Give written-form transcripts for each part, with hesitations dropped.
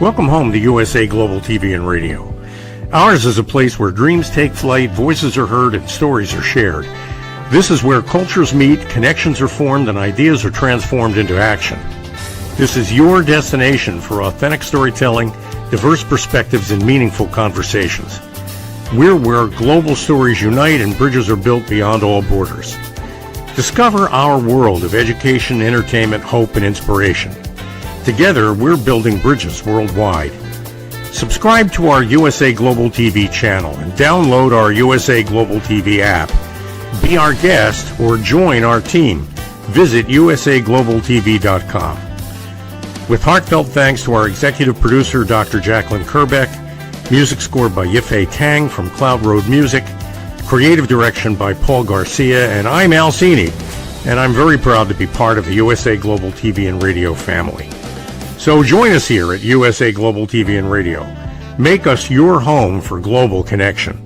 Welcome home to USA Global TV and Radio. Ours is a place where dreams take flight, voices are heard, and stories are shared. This is where cultures meet, connections are formed, and ideas are transformed into action. This is your destination for authentic storytelling, diverse perspectives, and meaningful conversations. We're where global stories unite and bridges are built beyond all borders. Discover our world of education, entertainment, hope, and inspiration. Together, we're building bridges worldwide. Subscribe to our USA Global TV channel and download our USA Global TV app. Be our guest or join our team. Visit usaglobaltv.com. With heartfelt thanks to our executive producer, Dr. Jacqueline Kerbeck, music scored by Yifei Tang from Cloud Road Music, creative direction by Paul Garcia, and I'm Al Cini, and I'm very proud to be part of the USA Global TV and Radio family. So join us here at USA Global TV and Radio. Make us your home for global connection.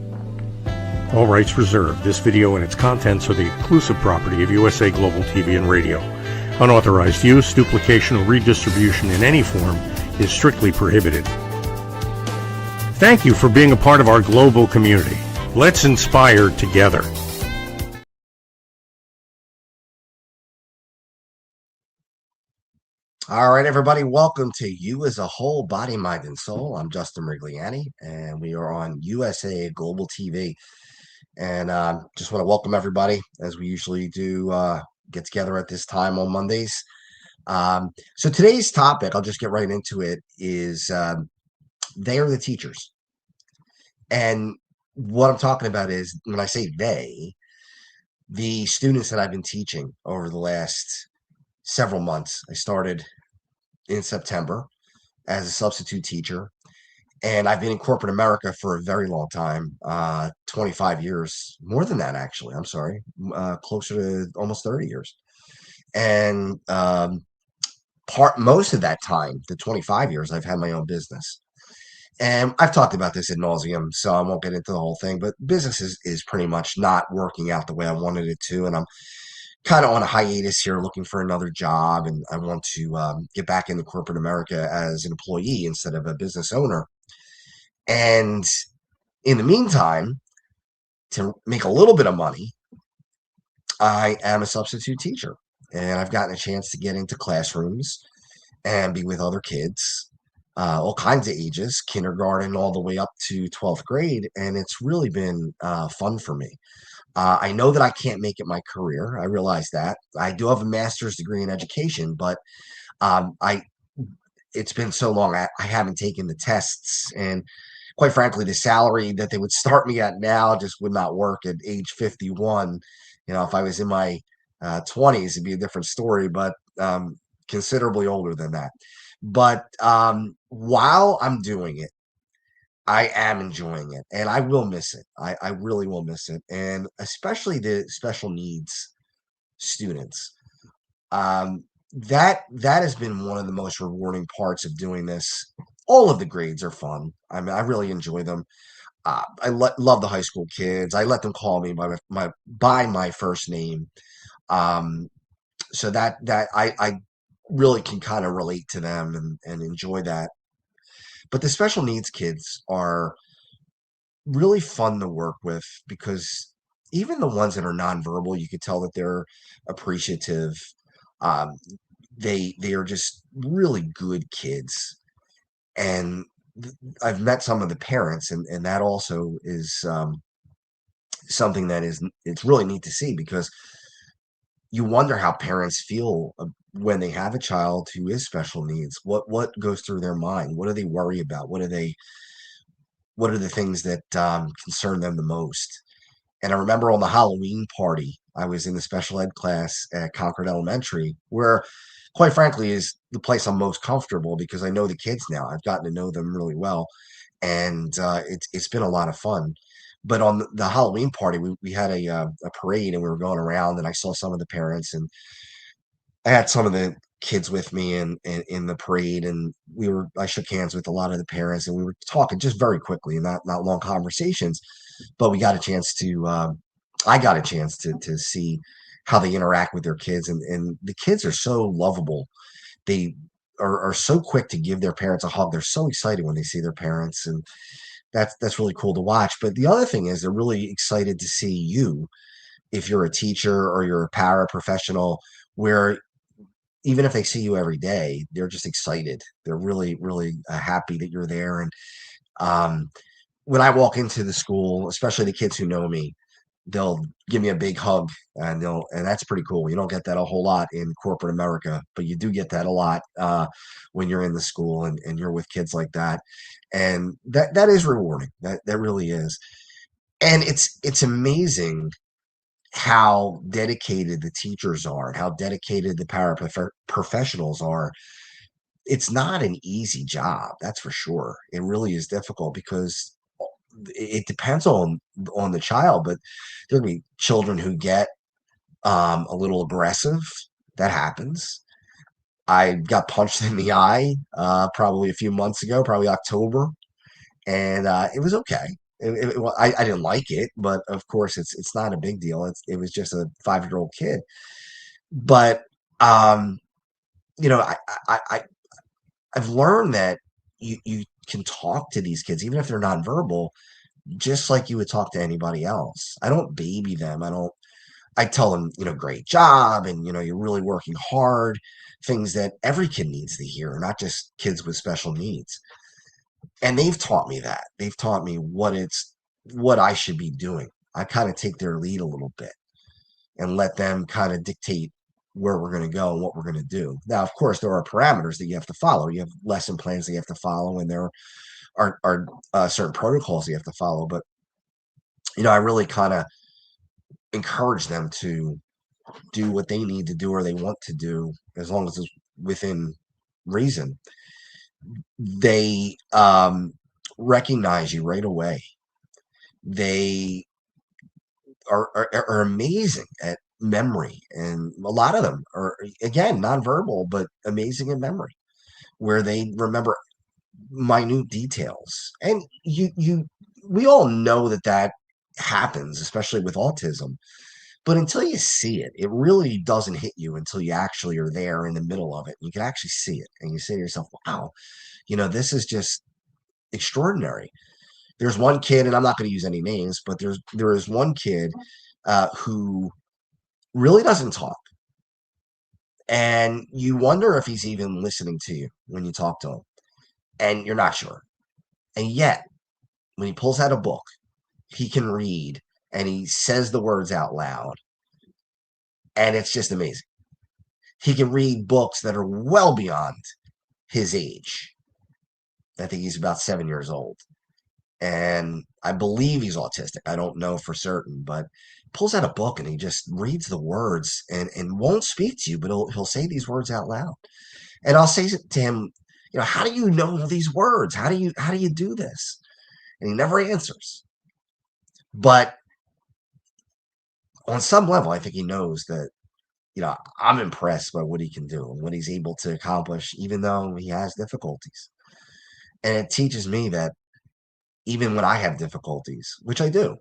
All rights reserved. This video and its contents are the exclusive property of USA Global TV and Radio. Unauthorized use, duplication, or redistribution in any form is strictly prohibited. Thank you for being a part of our global community. Let's inspire together. All right, everybody, welcome to You as a Whole, Body, Mind, and Soul. I'm Justin Mirigliani, and we are on USA Global TV. And just want to welcome everybody, as we usually do, get together at this time on Mondays. So today's topic, I'll just get right into it, is they are the teachers. And what I'm talking about is, when I say they, the students that I've been teaching over the last several months. I started in September as a substitute teacher, and I've been in corporate America for a very long time, 25 years, more than that, actually. I'm sorry, closer to almost 30 years. And most of that time, the 25 years, I've had my own business. And I've talked about this ad nauseum, so I won't get into the whole thing, but business is pretty much not working out the way I wanted it to. And I'm kind of on a hiatus here, looking for another job, and I want to get back into corporate America as an employee instead of a business owner. And in the meantime, to make a little bit of money, I am a substitute teacher, and I've gotten a chance to get into classrooms and be with other kids, all kinds of ages, kindergarten all the way up to 12th grade, and it's really been fun for me. I know that I can't make it my career. I realize that. I do have a master's degree in education, but it's been so long, I haven't taken the tests. And quite frankly, the salary that they would start me at now just would not work at age 51. You know, if I was in my 20s, it'd be a different story, but considerably older than that. But while I'm doing it, I am enjoying it, and I will miss it. I really will miss it, and especially the special needs students. That has been one of the most rewarding parts of doing this. All of the grades are fun. I mean, I really enjoy them. I love the high school kids. I let them call me by my first name, so that I really can kind of relate to them and enjoy that. But the special needs kids are really fun to work with, because even the ones that are nonverbal, you could tell that they're appreciative. Um, they are just really good kids. And I've met some of the parents, and that also is something that it's really neat to see, because you wonder how parents feel when they have a child who is special needs. What goes through their mind? What do they worry about? What are the things that concern them the most? And I remember on the Halloween party, I was in the special ed class at Concord Elementary, where, quite frankly, is the place I'm most comfortable, because I know the kids now. I've gotten to know them really well, and it's been a lot of fun. But on the Halloween party, we had a parade, and we were going around, and I saw some of the parents, and I had some of the kids with me in the parade, and I shook hands with a lot of the parents, and we were talking just very quickly, and not long conversations, but we got a chance to I got a chance to see how they interact with their kids, and the kids are so lovable. They are so quick to give their parents a hug. They're so excited when they see their parents, and that's really cool to watch. But the other thing is they're really excited to see you if you're a teacher or you're a paraprofessional, where even if they see you every day, they're just excited. They're really, really happy that you're there. And um, when I walk into the school, especially the kids who know me, they'll give me a big hug, and that's pretty cool. You don't get that a whole lot in corporate America, but you do get that a lot when you're in the school and you're with kids like that. And that is rewarding. That really is. And it's amazing how dedicated the teachers are and how dedicated the professionals are. It's not an easy job, that's for sure. It really is difficult because it depends on the child, but there'll be children who get a little aggressive. That happens. I got punched in the eye probably a few months ago, probably October, and it was okay. Well, I didn't like it, but of course it's not a big deal. It was just a 5-year old kid, but um, you know, I I've learned that you can talk to these kids even if they're nonverbal, just like you would talk to anybody else. I don't baby them. I tell them, great job, and you're really working hard. Things that every kid needs to hear, not just kids with special needs. And they've taught me that. They've taught me what I should be doing. I kind of take their lead a little bit and let them kind of dictate where we're going to go and what we're going to do. Now, of course, there are parameters that you have to follow. You have lesson plans that you have to follow, and there are certain protocols you have to follow. But I really kind of encourage them to do what they need to do or they want to do, as long as it's within reason. They recognize you right away. They are amazing at memory, and a lot of them are, again, nonverbal but amazing in memory, where they remember minute details. And we all know that happens, especially with autism. But until you see it, it really doesn't hit you until you actually are there in the middle of it. You can actually see it, and you say to yourself, wow, this is just extraordinary. There's one kid, and I'm not going to use any names, but there is one kid who really doesn't talk. And you wonder if he's even listening to you when you talk to him, and you're not sure. And yet, when he pulls out a book, he can read and he says the words out loud. And it's just amazing. He can read books that are well beyond his age. I think he's about 7 years old. And I believe he's autistic. I don't know for certain, but pulls out a book and he just reads the words and won't speak to you, but he'll say these words out loud. And I'll say to him, how do you know these words? How do you do this? And he never answers. But on some level, I think he knows that, I'm impressed by what he can do and what he's able to accomplish, even though he has difficulties. And it teaches me that even when I have difficulties, which I do,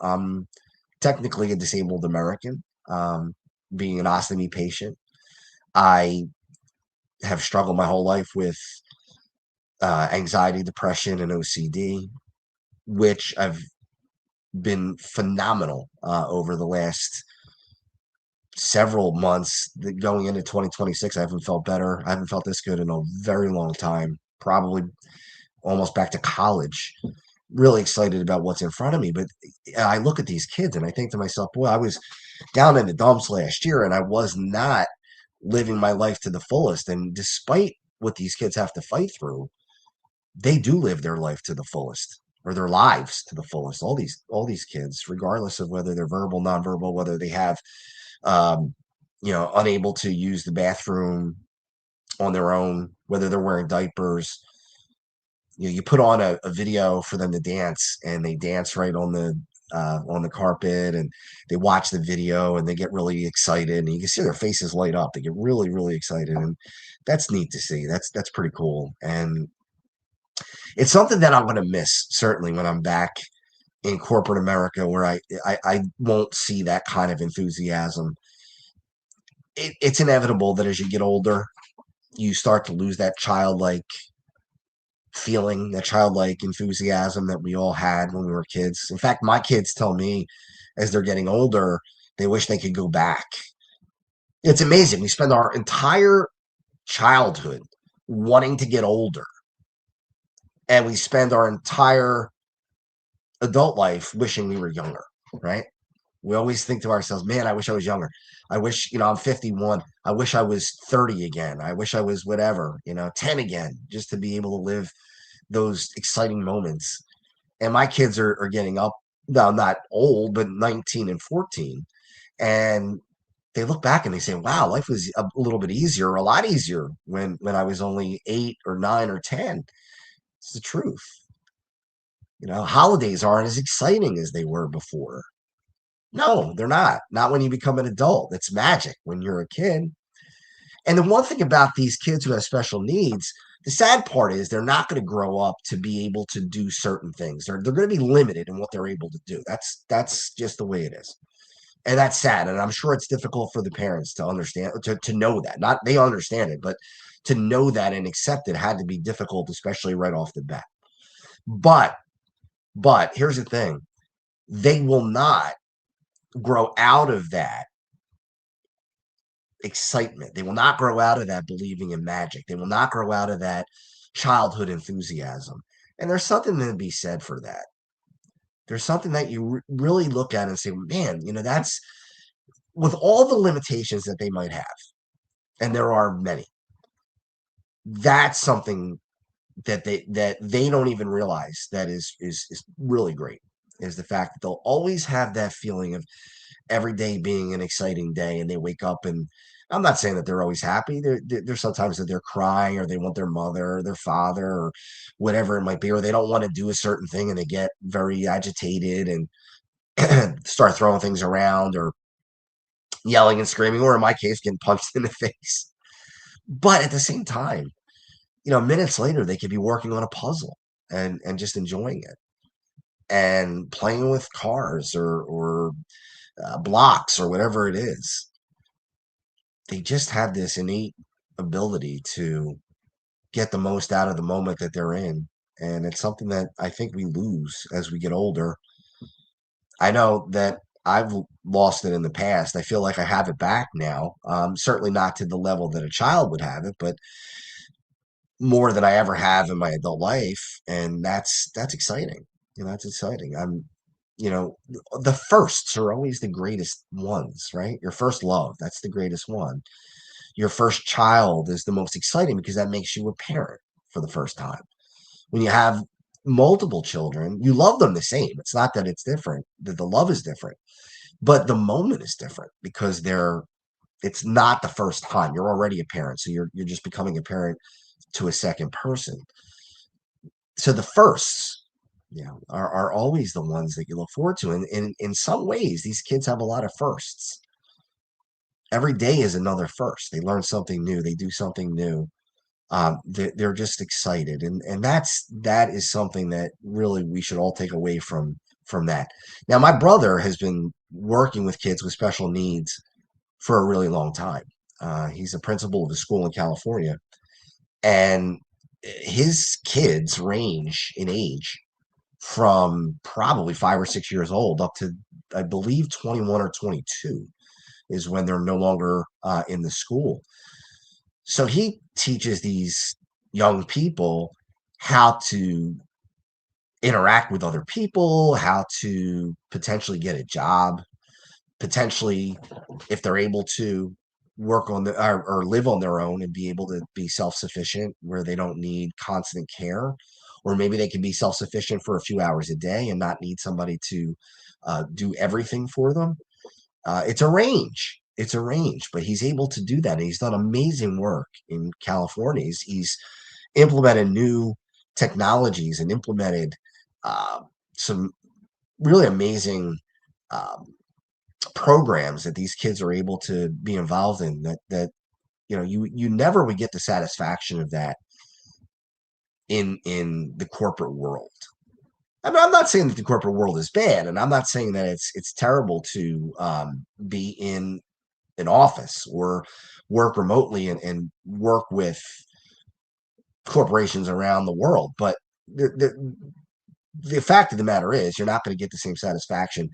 I'm technically a disabled American, being an ostomy patient. I have struggled my whole life with anxiety, depression, and OCD, which I've been phenomenal over the last several months. Going into 2026, I haven't felt better. I haven't felt this good in a very long time, probably almost back to college. Really excited about what's in front of me. But I look at these kids and I think to myself, boy, I was down in the dumps last year and I was not living my life to the fullest. And despite what these kids have to fight through, they do live their life to the fullest, or their lives to the fullest. All these kids, regardless of whether they're verbal, nonverbal, whether they have um, unable to use the bathroom on their own, whether they're wearing diapers. You put on a video for them to dance, and they dance right on the carpet, and they watch the video, and they get really excited, and you can see their faces light up. They get really, really excited, and that's neat to see. That's pretty cool, and it's something that I'm going to miss certainly when I'm back in corporate America, where I won't see that kind of enthusiasm. It's inevitable that as you get older, you start to lose that childlike feeling, that childlike enthusiasm that we all had when we were kids. In fact, my kids tell me as they're getting older, they wish they could go back. It's amazing. We spend our entire childhood wanting to get older, and we spend our entire adult life wishing we were younger, right? We always think to ourselves, man, I wish I was younger. I wish, I'm 51. I wish I was 30 again. I wish I was whatever, 10 again, just to be able to live those exciting moments. And my kids are getting up, now not old, but 19 and 14. And they look back and they say, wow, life was a little bit easier, a lot easier when I was only 8 or 9 or 10. It's the truth. Holidays aren't as exciting as they were before. No, they're not. Not when you become an adult. It's magic when you're a kid. And the one thing about these kids who have special needs, the sad part is they're not going to grow up to be able to do certain things. They're going to be limited in what they're able to do. That's just the way it is. And that's sad. And I'm sure it's difficult for the parents to understand, to know that. Not they understand it, but to know that and accept it had to be difficult, especially right off the bat. But here's the thing. They will not grow out of that excitement. They will not grow out of that believing in magic. They will not grow out of that childhood enthusiasm. And there's something to be said for that. There's something that you really look at and say, man, that's with all the limitations that they might have, and there are many, that's something that they don't even realize that is really great, is the fact that they'll always have that feeling of every day being an exciting day, and they wake up, and I'm not saying that they're always happy. There's sometimes that they're crying, or they want their mother or their father or whatever it might be, or they don't want to do a certain thing and they get very agitated and start throwing things around or yelling and screaming, or in my case, getting punched in the face. But at the same time, minutes later, they could be working on a puzzle and just enjoying it and playing with cars or blocks or whatever it is. They just have this innate ability to get the most out of the moment that they're in. And it's something that I think we lose as we get older. I know that I've lost it in the past. I feel like I have it back now. Certainly not to the level that a child would have it, but more than I ever have in my adult life. And that's exciting. That's exciting. You know, the firsts are always the greatest ones, right? Your first love, that's the greatest one. Your first child is the most exciting because that makes you a parent for the first time. When you have multiple children, you love them the same. It's not that it's different, that the love is different, but the moment is different because it's not the first time. You're already a parent, so you're just becoming a parent to a second person. So the firsts, are always the ones that you look forward to. And in some ways, these kids have a lot of firsts. Every day is another first. They learn something new. They do something new. They're just excited, and that is something that really we should all take away from that. Now, my brother has been working with kids with special needs for a really long time. He's a principal of a school in California, and his kids range in age from probably 5 or 6 years old up to, I believe, 21 or 22 is when they're no longer in the school. So he teaches these young people how to interact with other people, how to potentially get a job, potentially, if they're able to work on or live on their own and be able to be self-sufficient where they don't need constant care, or maybe they can be self-sufficient for a few hours a day and not need somebody to do everything for them. It's a range. It's a range, but he's able to do that. And he's done amazing work in California. He's implemented new technologies and implemented some really amazing programs that these kids are able to be involved in. You never would get the satisfaction of that in the corporate world. I mean, I'm not saying that the corporate world is bad, and I'm not saying that it's terrible to be in an office or work remotely and work with corporations around the world. But the fact of the matter is, you're not going to get the same satisfaction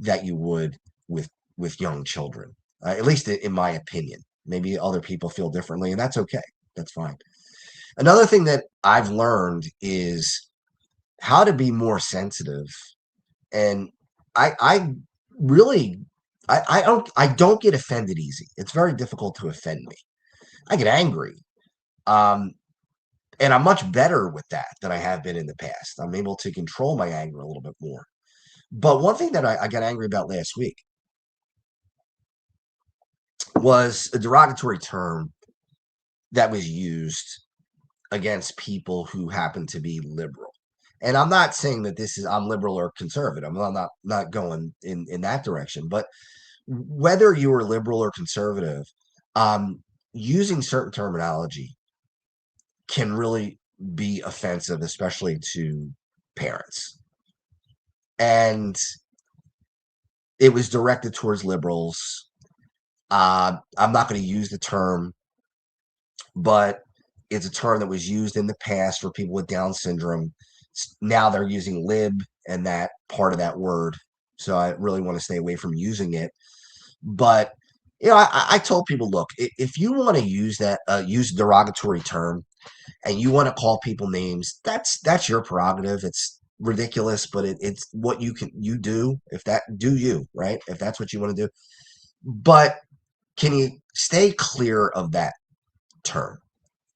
that you would with young children, at least in my opinion. Maybe other people feel differently, and that's okay. That's fine. Another thing that I've learned is how to be more sensitive, and I really I don't get offended easy. It's very difficult to offend me. I get angry. Um, and I'm much better with that than I have been in the past. I'm able to control my anger a little bit more. But one thing that I got angry about last week was a derogatory term that was used against people who happen to be liberal. And I'm not saying that this is I'm liberal or conservative. I'm not going in that direction. But whether you are liberal or conservative, using certain terminology can really be offensive, especially to parents. And it was directed towards liberals. I'm not going to use the term, but it's a term that was used in the past for people with Down syndrome. Now they're using lib and that part of that word. So I really want to stay away from using it. But I told people, look, if you want to use that, use a derogatory term, and you want to call people names, that's your prerogative. It's ridiculous, but it's what you do. If that do you right, if that's what you want to do. But can you stay clear of that term?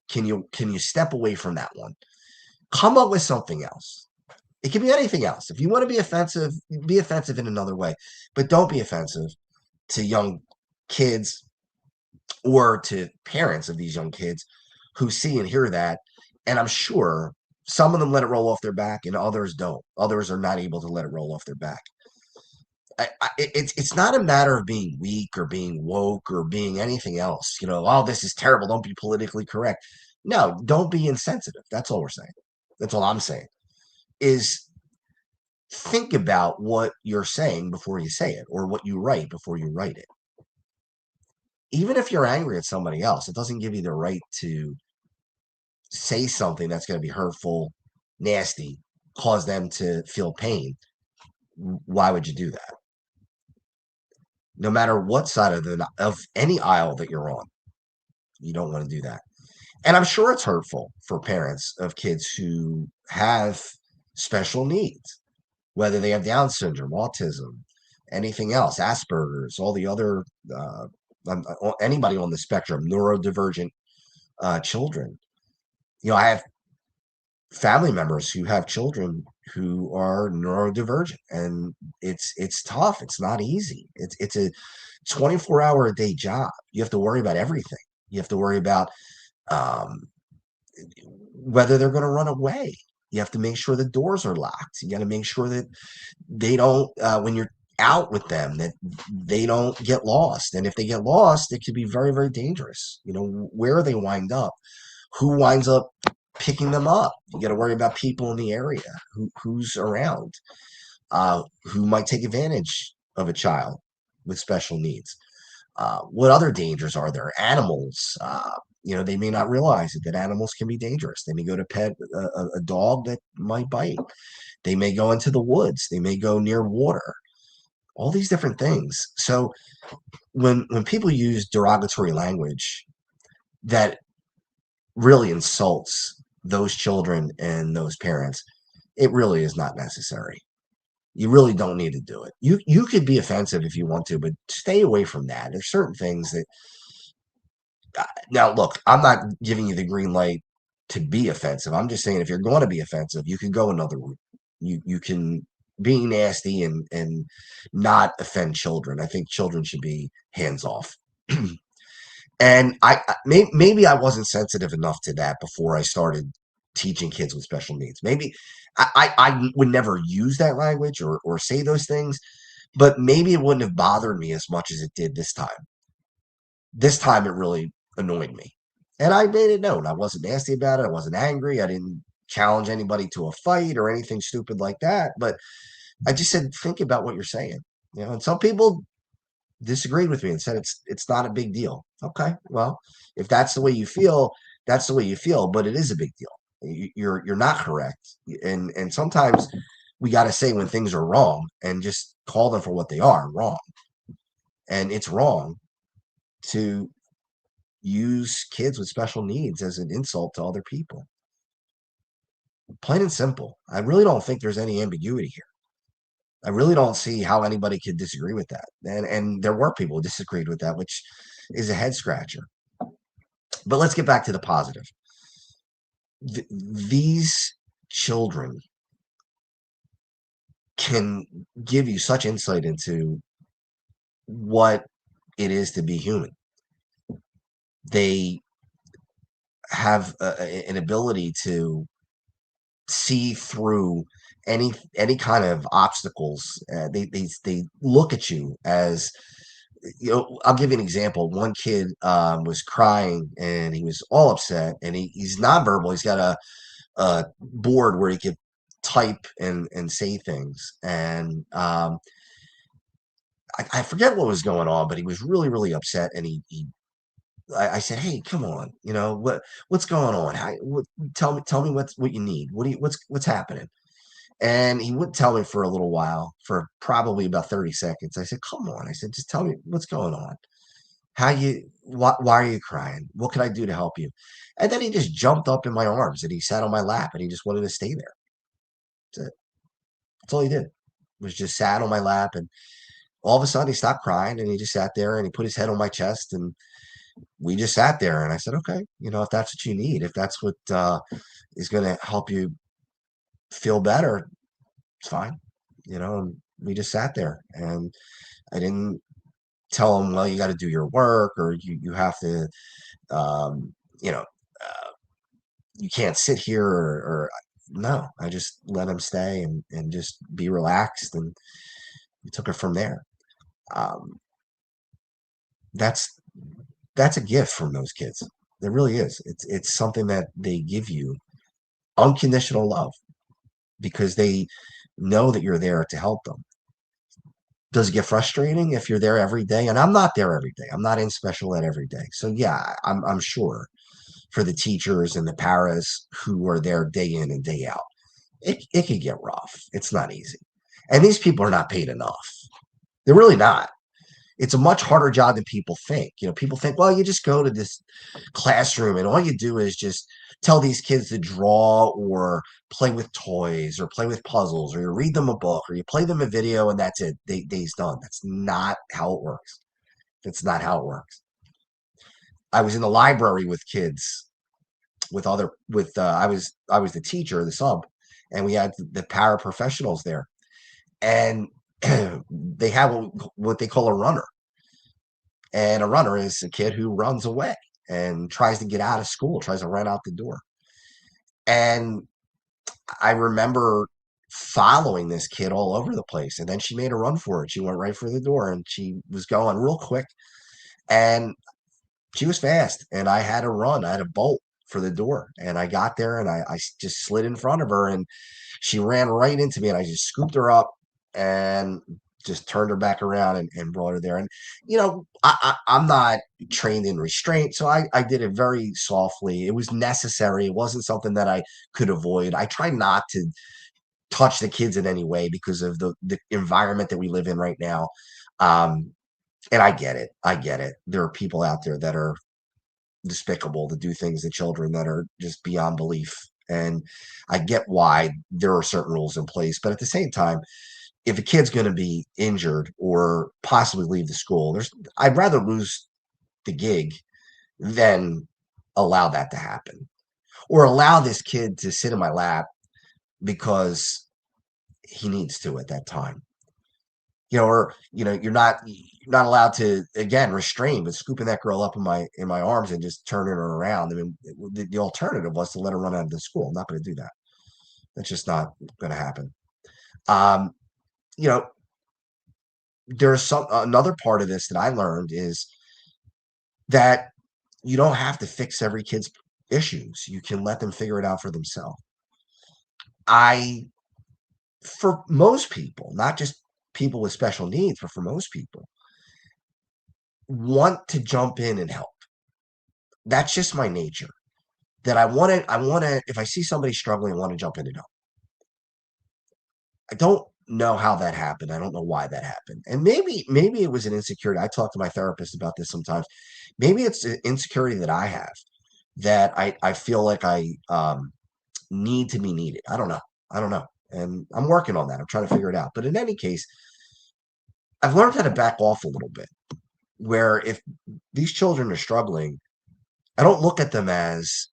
Can you step away from that one? Come up with something else. It can be anything else. If you want to be offensive in another way, but don't be offensive to young kids or to parents of these young kids who see and hear that. And I'm sure some of them let it roll off their back and others don't. Others are not able to let it roll off their back. It's not a matter of being weak or being woke or being anything else. Oh, this is terrible. Don't be politically correct. No, don't be insensitive. That's all we're saying. That's all I'm saying is think about what you're saying before you say it or what you write before you write it. Even if you're angry at somebody else, it doesn't give you the right to say something that's going to be hurtful, nasty, cause them to feel pain. Why would you do that? No matter what side of any aisle that you're on, you don't want to do that. And I'm sure it's hurtful for parents of kids who have special needs, whether they have Down syndrome, autism, anything else, Asperger's, all the other anybody on the spectrum, neurodivergent children. I have family members who have children who are neurodivergent, and it's tough. It's not easy. It's a 24-hour a day job. You have to worry about everything. You have to worry about um, whether they're going to run away. You have to make sure the doors are locked. You got to make sure that they don't, when you're out with them, that they don't get lost. And if they get lost, it could be very, very dangerous. Where they wind up, who winds up picking them up. You got to worry about people in the area, who's around, who might take advantage of a child with special needs. What other dangers are there? Animals. They may not realize it, that animals can be dangerous. They may go to pet a dog that might bite. They may go into the woods. They may go near water. All these different things. So when people use derogatory language that really insults those children and those parents, it really is not necessary. You really don't need to do it. You could be offensive if you want to, but stay away from that. There's certain things that now look, I'm not giving you the green light to be offensive. I'm just saying if you're going to be offensive, you can go another route. You can be nasty and not offend children. I think children should be hands off. And maybe I wasn't sensitive enough to that before I started teaching kids with special needs. Maybe I would never use that language or say those things, but maybe it wouldn't have bothered me as much as it did this time. This time it really annoyed me. And I made it known. I wasn't nasty about it. I wasn't angry. I didn't challenge anybody to a fight or anything stupid like that. But I just said, think about what you're saying. And some people disagreed with me and said it's not a big deal. Okay, well, if that's the way you feel, that's the way you feel, but it is a big deal. You're not correct, and sometimes we got to say when things are wrong and just call them for what they are, wrong. And it's wrong to use kids with special needs as an insult to other people. Plain and simple. I really don't think there's any ambiguity here. I really don't see how anybody could disagree with that. And there were people who disagreed with that, which is a head scratcher. But let's get back to the positive. These children can give you such insight into what it is to be human. They have an ability to see through any kind of obstacles. They look at you as, I'll give you an example. One kid was crying and he was all upset, and he's nonverbal. He's got a board where he could type and say things, and I forget what was going on, but he was really really upset, and I said, "Hey, come on, what's going on? Tell me what you need. What's happening?" And he wouldn't tell me for a little while, for probably about 30 seconds. I said, "Come on." I said, "Just tell me what's going on. Why are you crying? What can I do to help you?" And then he just jumped up in my arms and he sat on my lap and he just wanted to stay there. That's it. That's all he did. Was just sat on my lap, and all of a sudden he stopped crying and he just sat there and he put his head on my chest, and we just sat there, and I said, "Okay, if that's what you need, if that's what is going to help you feel better, it's fine." And we just sat there, and I didn't tell him, "Well, you got to do your work, or you have to, um, you know, you can't sit here," or no. I just let him stay and just be relaxed, and we took it from there. Um, that's that's a gift from those kids. It really is. It's something that they give you, unconditional love, because they know that you're there to help them. Does it get frustrating if you're there every day? And I'm not there every day. I'm not in special ed every day. So yeah, I'm sure for the teachers and the paras who are there day in and day out, it can get rough. It's not easy. And these people are not paid enough. They're really not. It's a much harder job than people think. People think, well, you just go to this classroom and all you do is just tell these kids to draw or play with toys or play with puzzles, or you read them a book or you play them a video and that's it. Day's done. That's not how it works. That's not how it works. I was in the library with kids, I was the teacher, the sub, and we had the paraprofessionals there, and they have what they call a runner. And a runner is a kid who runs away and tries to get out of school, tries to run out the door. And I remember following this kid all over the place. And then she made a run for it. She went right for the door and she was going real quick. And she was fast. And I had to run. I had a bolt for the door. And I got there and I just slid in front of her. And she ran right into me. And I just scooped her up and just turned her back around and brought her there. And, I'm not trained in restraint. So I did it very softly. It was necessary. It wasn't something that I could avoid. I try not to touch the kids in any way because of the environment that we live in right now. Um, and I get it. I get it. There are people out there that are despicable to do things to children that are just beyond belief. And I get why there are certain rules in place. But at the same time, if a kid's going to be injured or possibly leave the school, I'd rather lose the gig than allow that to happen, or allow this kid to sit in my lap because he needs to at that time. Or you're not allowed to, again, restrain, but scooping that girl up in my arms and just turning her around. I mean, the alternative was to let her run out of the school. I'm not going to do that. That's just not going to happen. Um, you know, there's another part of this that I learned is that you don't have to fix every kid's issues. You can let them figure it out for themselves. I For most people, not just people with special needs, but for most people, want to jump in and help. That's just my nature. That I want to, if I see somebody struggling, I want to jump in and help. I don't know how that happened. I don't know why that happened. And maybe it was an insecurity. I talk to my therapist about this sometimes. Maybe it's an insecurity that I have, that I feel like I need to be needed. I don't know. I don't know. And I'm working on that. I'm trying to figure it out. But in any case, I've learned how to back off a little bit, where if these children are struggling, I don't look at them as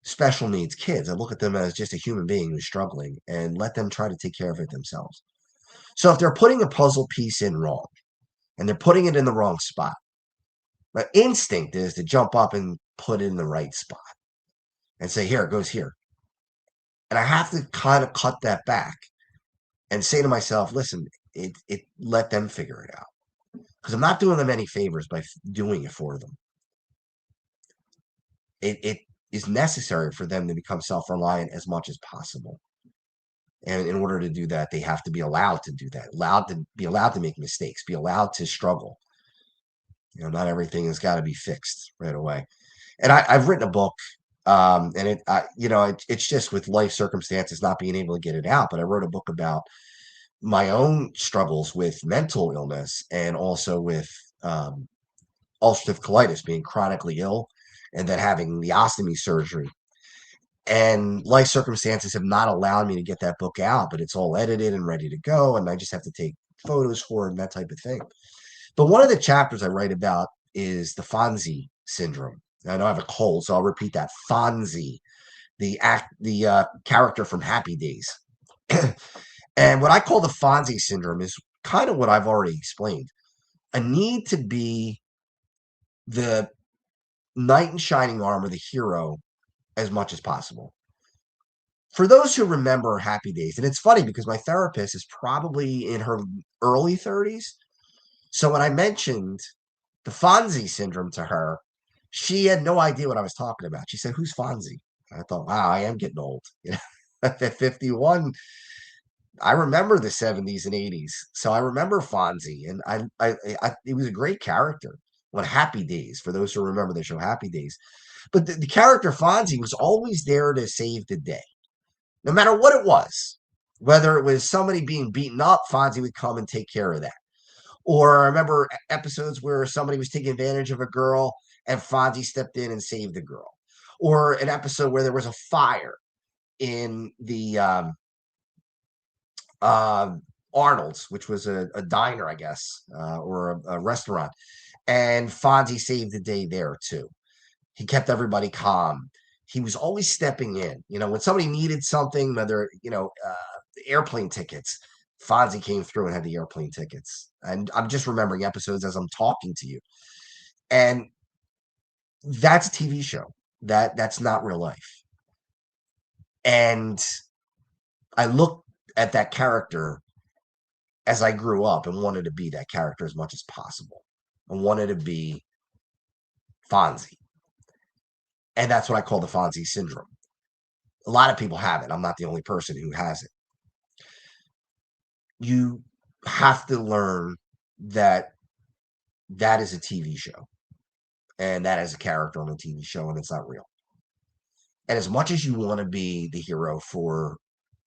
special needs kids. I look at them as just a human being who's struggling and let them try to take care of it themselves. So if they're putting a puzzle piece in wrong and they're putting it in the wrong spot, my instinct is to jump up and put it in the right spot and say, here, it goes here. And I have to kind of cut that back and say to myself, listen, it let them figure it out. Because I'm not doing them any favors by doing it for them. It is necessary for them to become self-reliant as much as possible. And in order to do that, they have to be allowed to do that, allowed to make mistakes, be allowed to struggle. Not everything has got to be fixed right away. And I've written a book, and it's just with life circumstances not being able to get it out. But I wrote a book about my own struggles with mental illness and also with ulcerative colitis, being chronically ill, and then having the ostomy surgery. And life circumstances have not allowed me to get that book out, but it's all edited and ready to go. And I just have to take photos for it and that type of thing. But one of the chapters I write about is the Fonzie syndrome. I know I have a cold, so I'll repeat that. Fonzie, the character from Happy Days. And what I call the Fonzie syndrome is kind of what I've already explained. A need to be the knight in shining armor, the hero, as much as possible. For those who remember Happy Days, and it's funny because my therapist is probably in her early 30s. So when I mentioned the Fonzie syndrome to her, she had no idea what I was talking about. She said, "Who's Fonzie?" I thought, wow, I am getting old. At 51, I remember the 70s and 80s. So I remember Fonzie, and it was a great character on Happy Days, for those who remember the show Happy Days. But the character Fonzie was always there to save the day, no matter what it was. Whether it was somebody being beaten up, Fonzie would come and take care of that. Or I remember episodes where somebody was taking advantage of a girl and Fonzie stepped in and saved the girl. Or an episode where there was a fire in the Arnold's, which was a diner, I guess, or a restaurant. And Fonzie saved the day there too. He kept everybody calm. He was always stepping in. When somebody needed something, whether, airplane tickets, Fonzie came through and had the airplane tickets. And I'm just remembering episodes as I'm talking to you. And that's a TV show. That's not real life. And I looked at that character as I grew up and wanted to be that character as much as possible. I wanted to be Fonzie. And that's what I call the Fonzie syndrome. A lot of people have it. I'm not the only person who has it. You have to learn that that is a TV show, and that is a character on a TV show, and it's not real. And as much as you want to be the hero for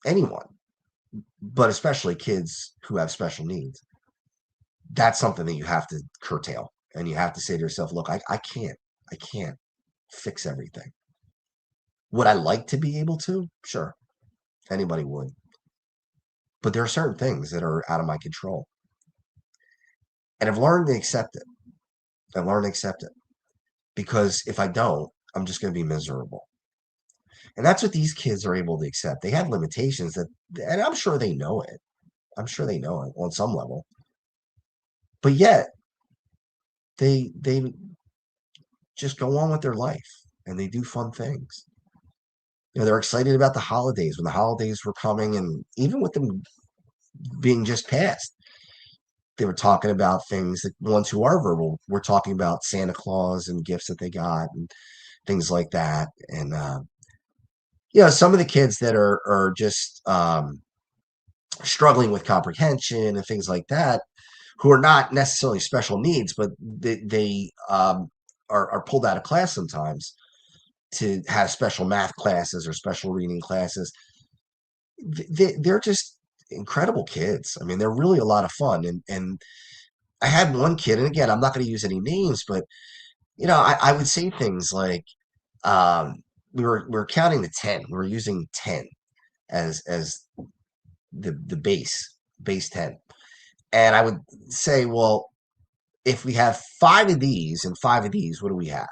anyone, but especially kids who have special needs, that's something that you have to curtail. And you have to say to yourself, look, I can't fix everything. Would I like to be able to? Sure. Anybody would. But there are certain things that are out of my control. And I've learned to accept it. I've learned to accept it. Because if I don't, I'm just going to be miserable. And that's what these kids are able to accept. They have limitations and I'm sure they know it. I'm sure they know it on some level. But yet, they just go on with their life and they do fun things. They're excited about the holidays when the holidays were coming, and even with them being just passed, they were talking about things that ones who are verbal were talking about Santa Claus and gifts that they got and things like that. And some of the kids that are just struggling with comprehension and things like that who are not necessarily special needs, but they are pulled out of class sometimes to have special math classes or special reading classes. They're just incredible kids. I mean, they're really a lot of fun. And I had one kid, and again, I'm not going to use any names, but I would say things like, we were counting to 10. We were using 10 as the base 10. And I would say, well, if we have five of these and five of these, what do we have?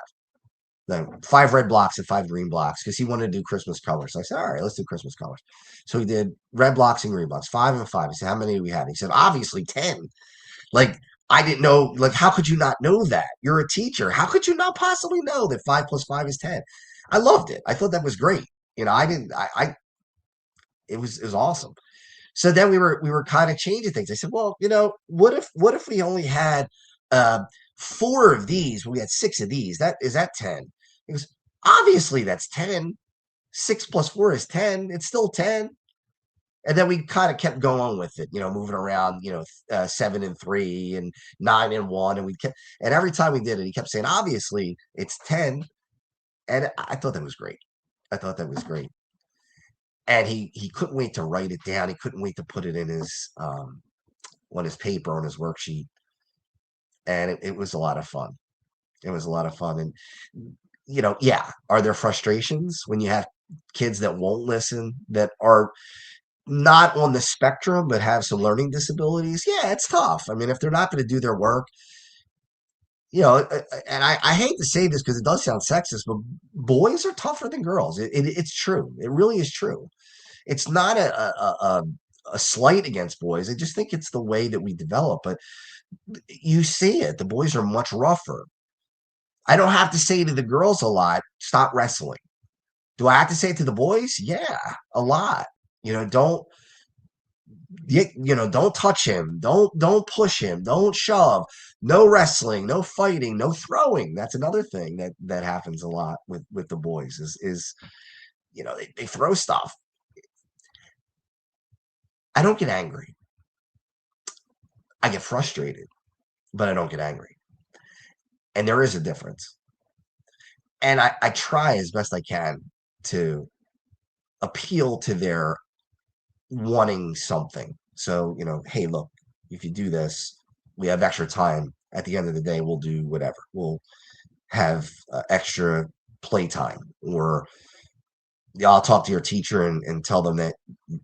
Then five red blocks and five green blocks, because he wanted to do Christmas colors. So I said, all right, let's do Christmas colors. So he did red blocks and green blocks, five and five. He said, how many do we have? He said, obviously 10. Like, I didn't know, like, how could you not know that? You're a teacher. How could you not possibly know that 5 plus 5 is 10? I loved it. I thought that was great. I didn't, it was awesome. So then we were kind of changing things. I said, well, what if we only had uh, four of these? We had six of these. That 10? He goes, obviously that's 10. 6 plus 4 is 10. It's still 10. And then we kind of kept going with it, moving around, 7 and 3 and 9 and 1, and and every time we did it, he kept saying, obviously it's 10, and I thought that was great. I thought that was great, and he couldn't wait to write it down. He couldn't wait to put it in his on his paper, on his worksheet, and it was a lot of fun. It was a lot of fun, and yeah, are there frustrations when you have kids that won't listen, that are not on the spectrum but have some learning disabilities? Yeah, it's tough. I mean, if they're not going to do their work, and I hate to say this because it does sound sexist, but boys are tougher than girls. It's true. It really is true. It's not a slight against boys. I just think it's the way that we develop. But you see it. The boys are much rougher. I don't have to say to the girls a lot, stop wrestling. Do I have to say it to the boys? Yeah, a lot. Don't don't touch him. Don't push him. Don't shove. No wrestling. No fighting. No throwing. That's another thing that happens a lot with the boys is they throw stuff. I don't get angry. I get frustrated, but I don't get angry. And there is a difference. And I try as best I can to appeal to their wanting something. So, hey, look, if you do this, we have extra time. At the end of the day, we'll do whatever. We'll have extra playtime, or I'll talk to your teacher and tell them that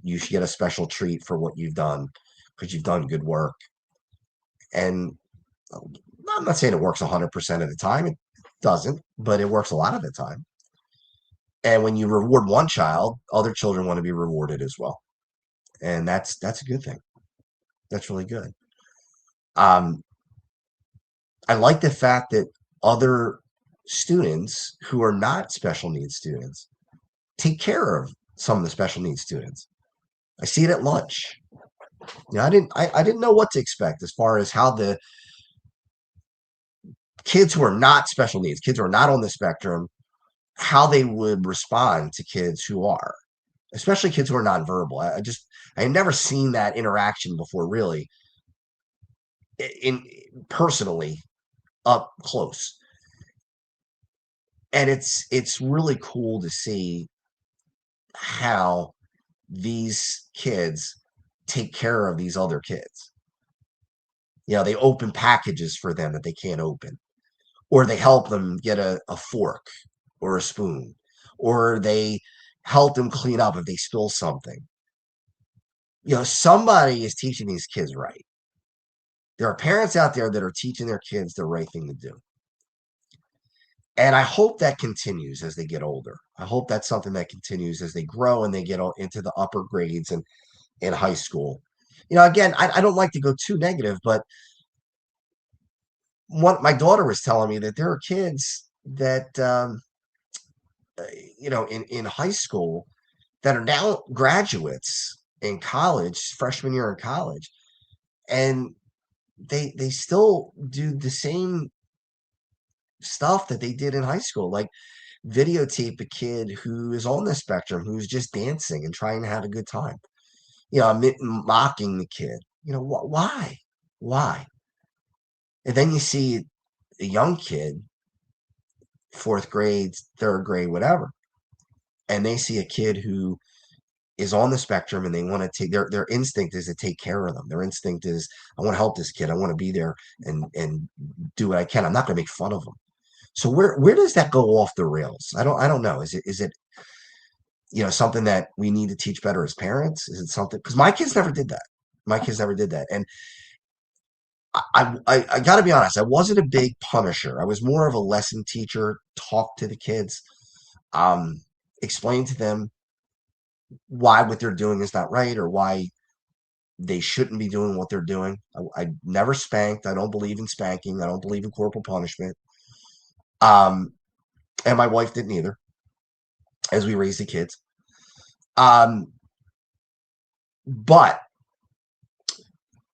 you should get a special treat for what you've done, because you've done good work. And I'm not saying it works 100% of the time. It doesn't, but it works a lot of the time. And when you reward one child, other children want to be rewarded as well. And that's a good thing. That's really good. Um, I like the fact that other students who are not special needs students take care of some of the special needs students. I see it at lunch. I didn't know what to expect as far as how the kids who are not special needs, kids who are not on the spectrum, how they would respond to kids who are, especially kids who are nonverbal. I had never seen that interaction before, really, in personally up close. And it's really cool to see how these kids take care of these other kids. They open packages for them that they can't open, or they help them get a fork or a spoon, or they help them clean up if they spill something. Somebody is teaching these kids right. There are parents out there that are teaching their kids the right thing to do. And I hope that continues as they get older. I hope that's something that continues as they grow and they get into the upper grades and in high school. Again, I don't like to go too negative, but my daughter was telling me that there are kids that, in high school, that are now graduates in college, freshman year in college, and they still do the same stuff that they did in high school, like videotape a kid who is on the spectrum, who's just dancing and trying to have a good time, mocking the kid. Why? Why? And then you see a young kid, fourth grade, third grade, whatever, and they see a kid who is on the spectrum and they want to take their instinct is to take care of them. Their instinct is, I want to help this kid. I want to be there and do what I can. I'm not going to make fun of them. So where does that go off the rails? I don't know. Is it something that we need to teach better as parents? Is it something, because my kids never did that. My kids never did that. And I got to be honest, I wasn't a big punisher. I was more of a lesson teacher, talk to the kids, um, explain to them why what they're doing is not right or why they shouldn't be doing what they're doing. I never spanked. I don't believe in spanking. I don't believe in corporal punishment. Um, and my wife didn't either as we raised the kids. Um, but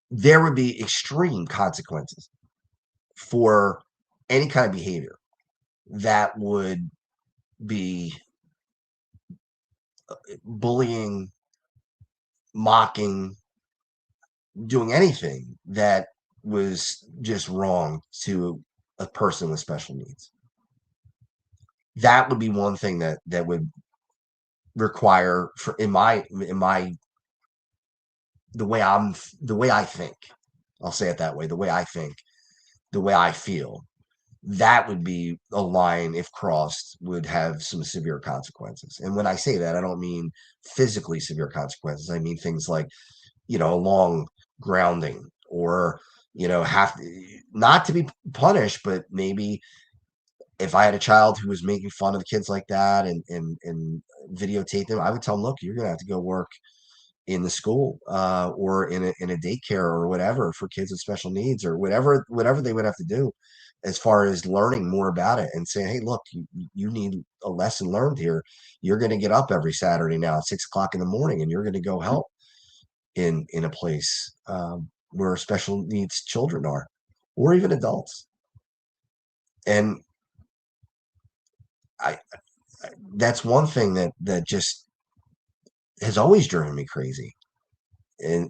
there would be extreme consequences for any kind of behavior that would be bullying, mocking, doing anything that was just wrong to a person with special needs. That would be one thing that would require for in my the way I think. I'll say it that way, the way I think, the way I feel. That would be a line, if crossed, would have some severe consequences. And when I say that, I don't mean physically severe consequences. I mean things like, a long grounding or, have not to be punished, but maybe if I had a child who was making fun of the kids like that and videotape them, I would tell them, look, you're going to have to go work in the school or in a daycare or whatever for kids with special needs or whatever they would have to do as far as learning more about it and saying, hey, look, you need a lesson learned here. You're going to get up every Saturday now at 6 o'clock in the morning and you're going to go help in a place where special needs children are or even adults. And I, that's one thing that just has always driven me crazy.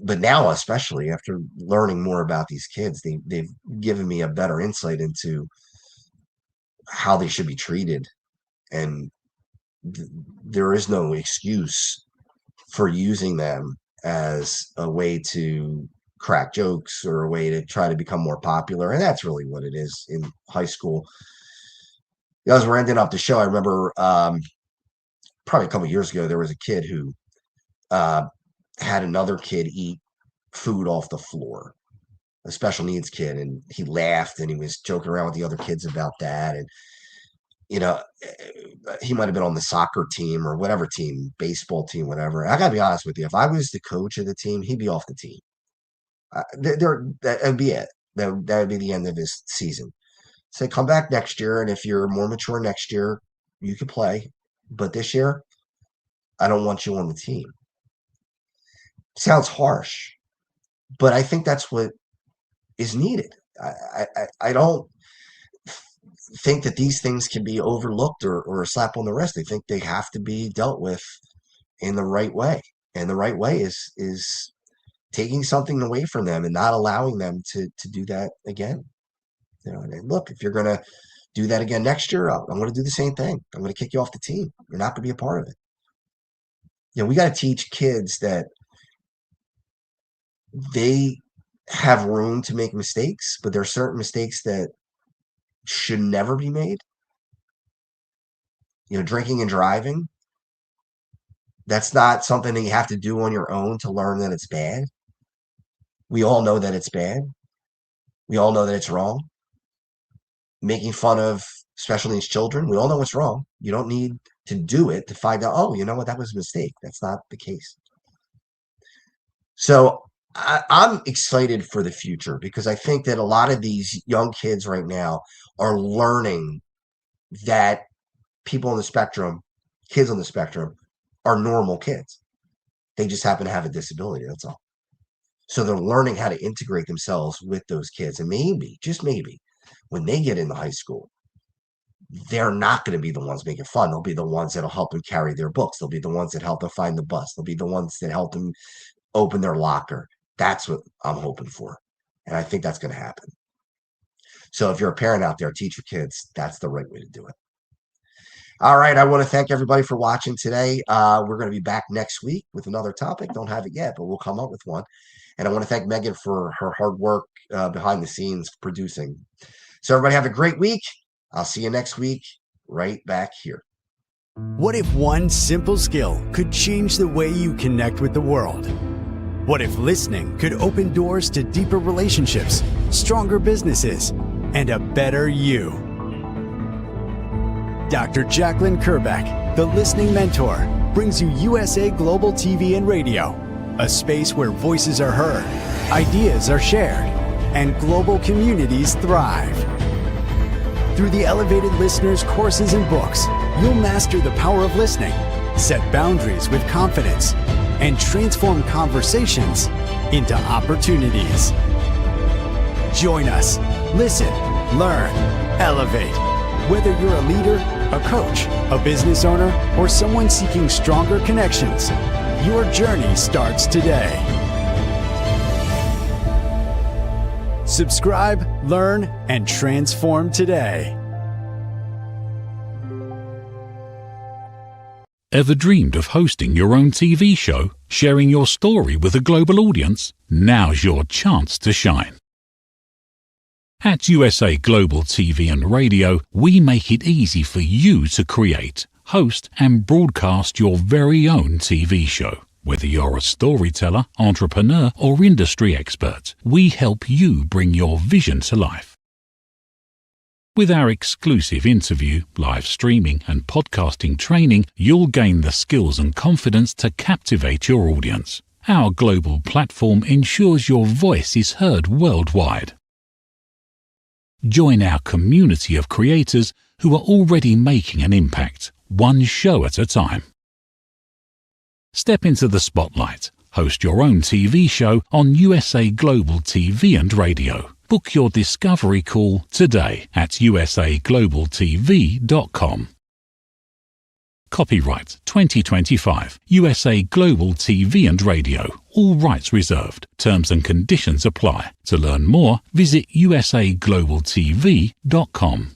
But now, especially after learning more about these kids, they've given me a better insight into how they should be treated, and there is no excuse for using them as a way to crack jokes or a way to try to become more popular, and that's really what it is in high school. As we're ending up the show, I remember probably a couple of years ago there was a kid who uh, had another kid eat food off the floor, a special needs kid, and he laughed and he was joking around with the other kids about that. And he might have been on the soccer team or whatever team, baseball team, whatever. I gotta be honest with you, if I was the coach of the team, he'd be off the team. That'd be it. That would be the end of his season. Say, come back next year, and if you're more mature next year, you could play. But this year, I don't want you on the team. Sounds harsh, but I think that's what is needed. I don't think that these things can be overlooked or a slap on the wrist. I think they have to be dealt with in the right way. And the right way is taking something away from them and not allowing them to do that again. And look, if you're gonna do that again next year, I'm going to do the same thing. I'm going to kick you off the team. You're not going to be a part of it. We got to teach kids that they have room to make mistakes, but there are certain mistakes that should never be made. Drinking and driving, that's not something that you have to do on your own to learn that it's bad. We all know that it's bad. We all know that it's wrong. Making fun of special needs children, we all know it's wrong. You don't need to do it to find out, oh, you know what, that was a mistake. That's not the case. So I'm excited for the future because I think that a lot of these young kids right now are learning that people on the spectrum, kids on the spectrum, are normal kids. They just happen to have a disability. That's all. So they're learning how to integrate themselves with those kids. And maybe, just maybe, when they get into high school, they're not going to be the ones making fun. They'll be the ones that'll help them carry their books. They'll be the ones that help them find the bus. They'll be the ones that help them open their locker. That's what I'm hoping for. And I think that's going to happen. So if you're a parent out there, teach your kids. That's the right way to do it. All right. I want to thank everybody for watching today. We're going to be back next week with another topic. Don't have it yet, but we'll come up with one. And I want to thank Megan for her hard work behind the scenes producing. So everybody have a great week. I'll see you next week right back here. What if one simple skill could change the way you connect with the world? What if listening could open doors to deeper relationships, stronger businesses, and a better you? Dr. Jacqueline Kerbeck, the Listening Mentor, brings you USA Global TV and Radio, a space where voices are heard, ideas are shared, and global communities thrive. Through the elevated listeners' courses and books, you'll master the power of listening, set boundaries with confidence, and transform conversations into opportunities. Join us. Listen, learn, elevate. Whether you're a leader, a coach, a business owner, or someone seeking stronger connections, your journey starts today. Subscribe, learn, and transform today. Ever dreamed of hosting your own TV show, sharing your story with a global audience? Now's your chance to shine. At USA Global TV and Radio, we make it easy for you to create, host, and broadcast your very own TV show. Whether you're a storyteller, entrepreneur, or industry expert, we help you bring your vision to life. With our exclusive interview, live streaming, and podcasting training, you'll gain the skills and confidence to captivate your audience. Our global platform ensures your voice is heard worldwide. Join our community of creators who are already making an impact, one show at a time. Step into the spotlight. Host your own TV show on USA Global TV and Radio. Book your discovery call today at usaglobaltv.com. Copyright 2025 USA Global TV and Radio. All rights reserved. Terms and conditions apply. To learn more, visit usaglobaltv.com.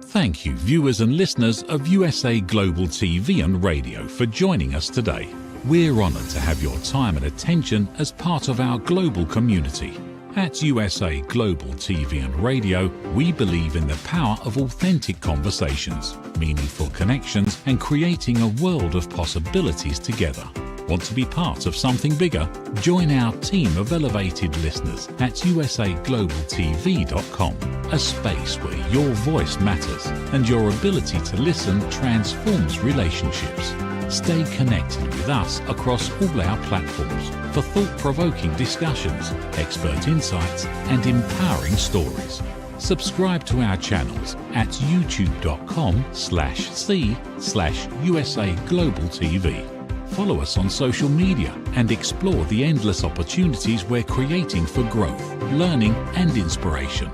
Thank you, viewers and listeners of USA Global TV and Radio, for joining us today. We're honored to have your time and attention as part of our global community. At USA Global TV and Radio, we believe in the power of authentic conversations, meaningful connections, and creating a world of possibilities together. Want to be part of something bigger? Join our team of elevated listeners at usaglobaltv.com, a space where your voice matters and your ability to listen transforms relationships. Stay connected with us across all our platforms for thought-provoking discussions, expert insights, and empowering stories. Subscribe to our channels at youtube.com/c/USAGlobalTV. Follow us on social media and explore the endless opportunities we're creating for growth, learning, and inspiration.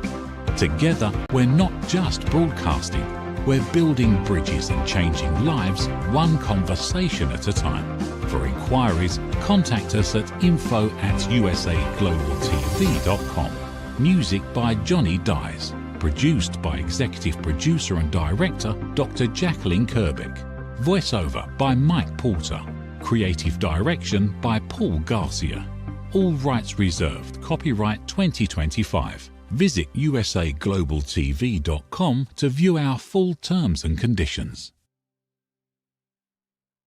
Together, we're not just broadcasting, we're building bridges and changing lives one conversation at a time. For inquiries, contact us at info@usaglobaltv.com. Music by Johnny Dies. Produced by Executive Producer and Director Dr. Jacqueline Kerbeck. Voiceover by Mike Porter. Creative Direction by Paul Garcia. All rights reserved. Copyright 2025. Visit usaglobaltv.com to view our full terms and conditions.